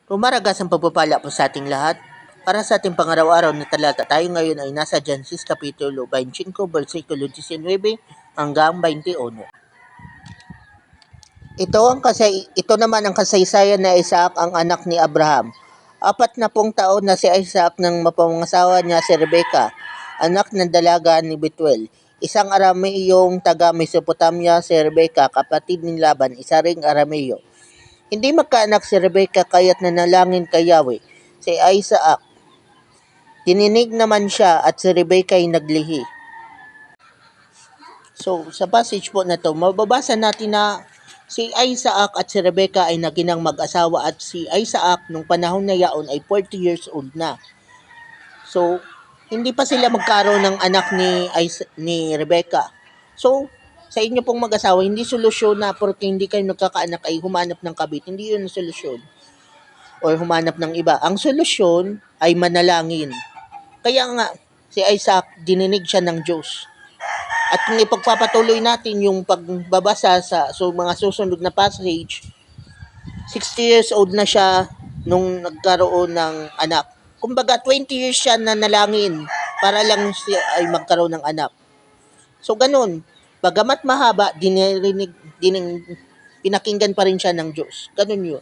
Pumaragas ang pagpapala po sa ating lahat. Para sa ating pangaraw-araw na talata, tayo ngayon ay nasa Genesis Kapitulo 25, versikulo 19 hanggang 21. Ito naman ang kasaysayan na Isaac, ang anak ni Abraham. 40 taon na si Isaac nang mapangasawa niya si Rebecca, anak ng dalaga ni Betuel, isang Arameyong taga Mesopotamia. Si Rebecca, kapatid ni Laban, isa ring Arameyo. Hindi magkaanak si Rebecca kaya't nanalangin kay Yahweh. Si Isaac, dininig naman siya at si Rebecca ay naglihi. So, sa passage po na to, mababasa natin na si Isaac at si Rebecca ay naginang mag-asawa at si Isaac nung panahon na yaon ay 40 years old na. So, hindi pa sila magkaroon ng anak ni Rebecca. So, sa inyo pong mag-asawa, hindi solusyon na porque hindi kayo nagkakaanak ay humanap ng kabit. Hindi yun ang solusyon. O humanap ng iba. Ang solusyon ay manalangin. Kaya nga, si Isaac, dininig siya ng Diyos. At kung ipagpapatuloy natin yung pagbabasa sa mga susunod na passage, 60 years old na siya nung nagkaroon ng anak. Kumbaga, 20 years siya na nalangin para lang siya ay magkaroon ng anak. So, ganun. Bagamat mahaba, pinakinggan pa rin siya ng Diyos. Ganun yun.